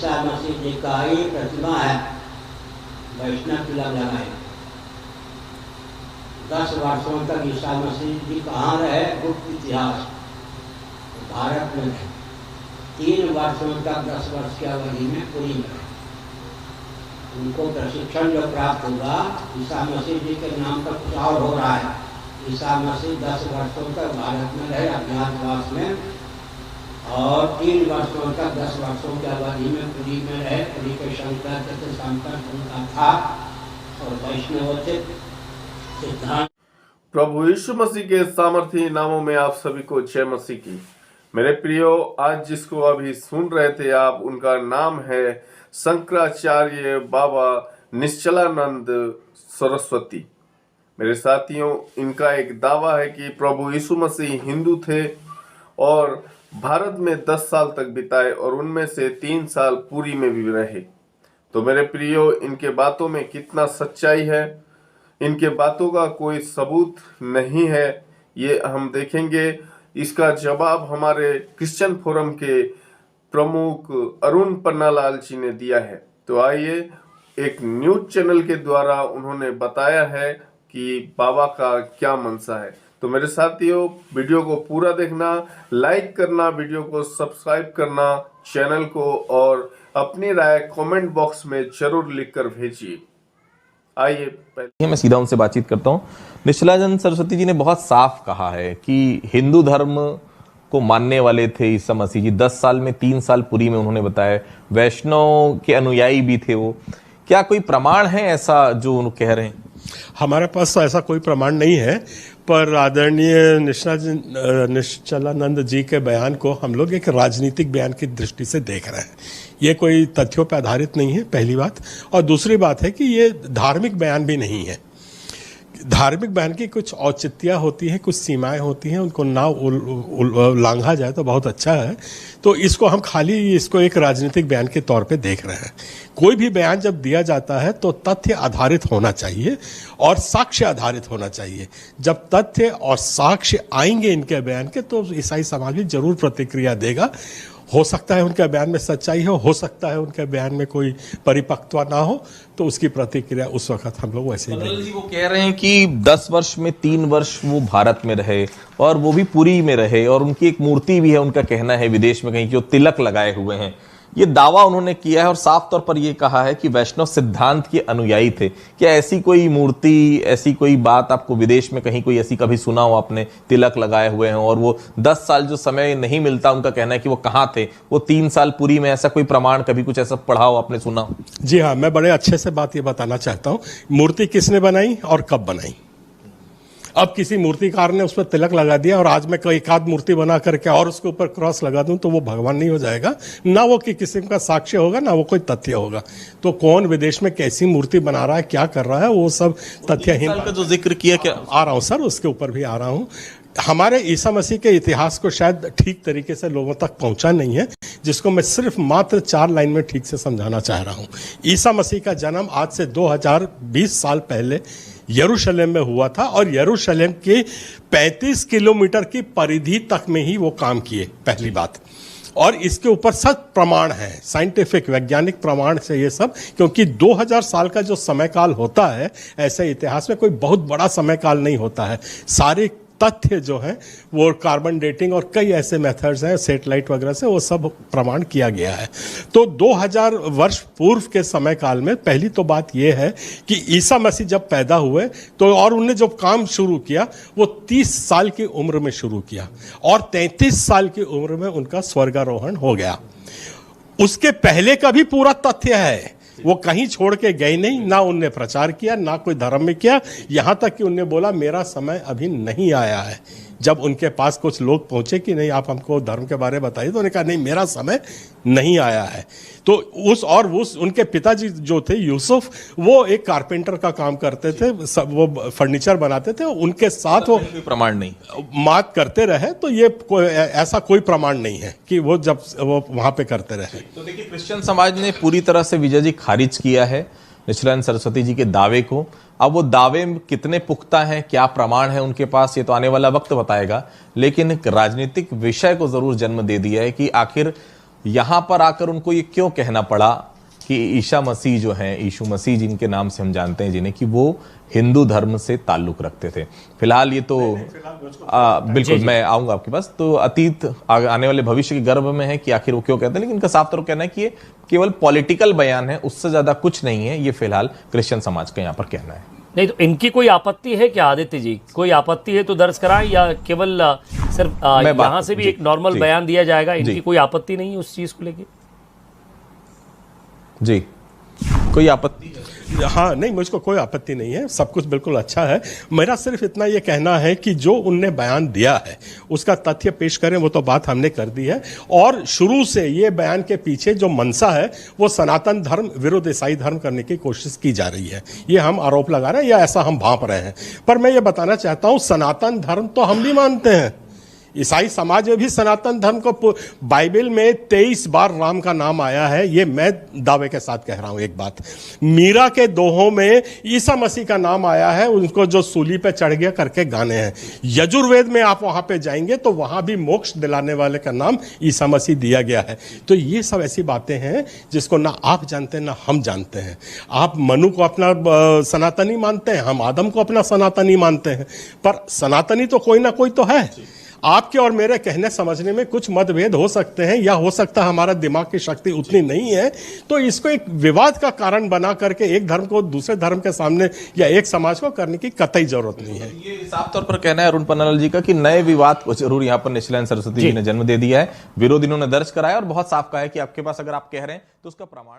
ईसा मसीह जी का ही प्रतिमा है, वैष्णव तिलक लगाए। 10 वर्षों तक ईसा मसीह जी कहाँ रहे? गुप्त इतिहास, भारत में रहे। 3 वर्षों तक 10 वर्ष की अवधि में पुरी में रहे। उनको प्रशिक्षण जो प्राप्त हुआ, ईसा मसीह जी के नाम पर कुछ और हो रहा है। ईसा मसीह 10 वर्षों तक भारत में रहे अज्ञातवास में, और 3 वर्षों तक 10 वर्षों की अवधि में पुरी में रहे। पुरी के संपर्क से संपर्क उनका था और वैष्णवोचित सिद्धांत। प्रभु यीशु मसीह के सामर्थी नामों में आप सभी को जय मसीह की। मेरे प्रियो, आज जिसको अभी सुन रहे थे आप, उनका नाम है शंकराचार्य बाबा निश्चलानंद सरस्वती। मेरे साथियों, इनका एक दावा है कि प्रभु यीशु मसीह हिंदू थे और भारत में 10 साल तक बिताए और उनमें से 3 साल पुरी में भी रहे। तो मेरे प्रियो, इनके बातों में कितना सच्चाई है, इनके बातों का कोई सबूत नहीं है, ये हम देखेंगे। इसका जवाब हमारे क्रिश्चियन फोरम के प्रमुख अरुण पन्नालाल जी ने दिया है। तो आइए, एक न्यूज चैनल के द्वारा उन्होंने बताया है कि बाबा का क्या मनसा है। तो मेरे साथियों, वीडियो को पूरा देखना, लाइक करना, वीडियो को सब्सक्राइब करना चैनल को, और अपनी राय कमेंट बॉक्स में जरूर लिखकर भेजिए। आइए पहले मैं सीधा उनसे बातचीत करता हूँ। निश्चलानंद सरस्वती जी ने बहुत साफ कहा है कि हिंदू धर्म को मानने वाले थे ईसा मसीह जी। 10 साल में 3 साल पुरी में उन्होंने बताया। वैष्णव के अनुयायी भी थे वो। क्या कोई प्रमाण है ऐसा जो उन्होंने कह रहे हैं? हमारे पास तो ऐसा कोई प्रमाण नहीं है, पर आदरणीय निश्चलानंद जी के बयान को हम लोग एक राजनीतिक बयान की दृष्टि से देख रहे हैं। ये कोई तथ्यों पर आधारित नहीं है, पहली बात। और दूसरी बात है कि ये धार्मिक बयान भी नहीं है। धार्मिक बयान की कुछ औचित्य होती है, कुछ सीमाएं होती हैं, उनको ना उल्लंघा जाए तो बहुत अच्छा है। तो इसको हम खाली इसको एक राजनीतिक बयान के तौर पे देख रहे हैं। कोई भी बयान जब दिया जाता है तो तथ्य आधारित होना चाहिए और साक्ष्य आधारित होना चाहिए। जब तथ्य और साक्ष्य आएंगे इनके बयान के, तो ईसाई समाज भी जरूर प्रतिक्रिया देगा। हो सकता है उनके बयान में सच्चाई हो सकता है उनके बयान में कोई परिपक्वता ना हो, तो उसकी प्रतिक्रिया उस वक्त हम लोग वैसे ही देंगे। वो कह रहे हैं कि 10 वर्ष में 3 वर्ष वो भारत में रहे और वो भी पुरी में रहे, और उनकी एक मूर्ति भी है, उनका कहना है विदेश में कहीं, जो तिलक लगाए हुए हैं। ये दावा उन्होंने किया है और साफ तौर पर ये कहा है कि वैष्णव सिद्धांत के अनुयायी थे। क्या ऐसी कोई मूर्ति, ऐसी कोई बात आपको विदेश में कहीं कोई ऐसी कभी सुना हो आपने? तिलक लगाए हुए हैं और वो 10 साल जो समय नहीं मिलता, उनका कहना है कि वो कहाँ थे, वो 3 साल पुरी में, ऐसा कोई प्रमाण कभी कुछ ऐसा पढ़ा हो, आपने सुना हो? जी हाँ, मैं बड़े अच्छे से बात ये बताना चाहता हूँ। मूर्ति किसने बनाई और कब बनाई? अब किसी मूर्तिकार ने उस पर तिलक लगा दिया और आज मैं एक आध मूर्ति बना करके और उसके ऊपर क्रॉस लगा दूं तो वो भगवान नहीं हो जाएगा। ना वो कि किसी का साक्ष्य होगा, ना वो कोई तथ्य होगा। तो कौन विदेश में कैसी मूर्ति बना रहा है, क्या कर रहा है, वो सब तथ्यहीन का जो जिक्र किया, क्या आ रहा हूँ सर, उसके ऊपर भी आ रहा हूँ। हमारे ईसा मसीह के इतिहास को शायद ठीक तरीके से लोगों तक पहुंचा नहीं है, जिसको मैं सिर्फ मात्र 4 लाइन में ठीक से समझाना चाह रहा हूँ। ईसा मसीह का जन्म आज से 2020 साल पहले यरूशलेम में हुआ था, और यरूशलेम के 35 किलोमीटर की परिधि तक में ही वो काम किए, पहली बात। और इसके ऊपर सब प्रमाण है, साइंटिफिक वैज्ञानिक प्रमाण से ये सब, क्योंकि 2000 साल का जो समय काल होता है, ऐसे इतिहास में कोई बहुत बड़ा समय काल नहीं होता है। सारे तथ्य जो है वो कार्बन डेटिंग और कई ऐसे मेथड्स हैं, सैटेलाइट वगैरह से, वो सब प्रमाण किया गया है। तो 2000 वर्ष पूर्व के समय काल में पहली तो बात ये है कि ईसा मसीह जब पैदा हुए तो, और उन्होंने जब काम शुरू किया, वो 30 साल की उम्र में शुरू किया और 33 साल की उम्र में उनका स्वर्गारोहण हो गया। उसके पहले का भी पूरा तथ्य है। वो कहीं छोड़ के गए नहीं, ना उनने प्रचार किया, ना कोई धर्म में किया। यहां तक कि उनने बोला मेरा समय अभी नहीं आया है। जब उनके पास कुछ लोग पहुंचे कि नहीं आप हमको धर्म के बारे में बताइए, तो उन्होंने कहा नहीं मेरा समय नहीं आया है। तो उस उनके पिताजी जो थे यूसुफ, वो एक कारपेंटर का काम करते थे, सब वो फर्नीचर बनाते थे, उनके साथ वो प्रमाण नहीं मात करते रहे। तो ये ऐसा कोई प्रमाण नहीं है कि वो जब वो वहां पे करते रहे। तो देखिए, क्रिश्चियन समाज ने पूरी तरह से विजय जी खारिज किया है निश्चलानंद सरस्वती जी के दावे को। अब वो दावे कितने पुख्ता हैं, क्या प्रमाण है उनके पास, ये तो आने वाला वक्त बताएगा। लेकिन एक राजनीतिक विषय को जरूर जन्म दे दिया है कि आखिर यहां पर आकर उनको ये क्यों कहना पड़ा कि ईसा मसीह जो हैं, यीशु मसीह जिनके नाम से हम जानते हैं जिन्हें, कि वो हिंदू धर्म से ताल्लुक रखते थे। फिलहाल ये तो बिल्कुल मैं आऊंगा आपके पास। तो अतीत आने वाले भविष्य के गर्भ में है कि आखिर वो क्यों कहते हैं, लेकिन इनका साफ तौर पर कहना है कि ये केवल पॉलिटिकल बयान है, उससे ज्यादा कुछ नहीं है। ये फिलहाल क्रिश्चियन समाज का यहाँ पर कहना है। नहीं तो इनकी कोई आपत्ति है क्या आदित्य जी? कोई आपत्ति है तो दर्ज कराएं, या केवल सिर्फ यहाँ से भी एक नॉर्मल बयान दिया जाएगा? इनकी कोई आपत्ति नहीं है उस चीज को लेके? जी, कोई आपत्ति? हाँ, नहीं, मुझको कोई आपत्ति नहीं है, सब कुछ बिल्कुल अच्छा है। मेरा सिर्फ इतना ये कहना है कि जो उनने बयान दिया है उसका तथ्य पेश करें, वो तो बात हमने कर दी है। और शुरू से ये बयान के पीछे जो मंशा है वो सनातन धर्म विरुद्ध ईसाई धर्म करने की कोशिश की जा रही है, ये हम आरोप लगा रहे हैं या ऐसा हम भांप रहे हैं। पर मैं ये बताना चाहता हूँ, सनातन धर्म तो हम भी मानते हैं, ईसाई समाज में भी सनातन धर्म को बाइबल में 23 बार राम का नाम आया है, ये मैं दावे के साथ कह रहा हूं। एक बात, मीरा के दोहों में ईसा मसीह का नाम आया है, उनको जो सूली पे चढ़ गया करके गाने हैं। यजुर्वेद में आप वहां पे जाएंगे तो वहां भी मोक्ष दिलाने वाले का नाम ईसा मसीह दिया गया है। तो ये सब ऐसी बातें हैं जिसको ना आप जानते हैं ना हम जानते हैं। आप मनु को अपना सनातनी मानते हैं, हम आदम को अपना सनातनी मानते हैं, पर सनातनी तो कोई ना कोई तो है। आपके और मेरे कहने समझने में कुछ मतभेद हो सकते हैं, या हो सकता है हमारा दिमाग की शक्ति उतनी नहीं है, तो इसको एक विवाद का कारण बना करके एक धर्म को दूसरे धर्म के सामने या एक समाज को करने की कतई जरूरत नहीं है। ये साफ तौर पर कहना है अरुण पन्नालाल जी का कि नए विवाद को जरूर यहाँ पर निशिलाइन सरस्वती जी ने जन्म दे दिया है। विरोध इन्होंने दर्ज कराया और बहुत साफ कहा है कि आपके पास अगर आप कह रहे हैं तो उसका प्रमाण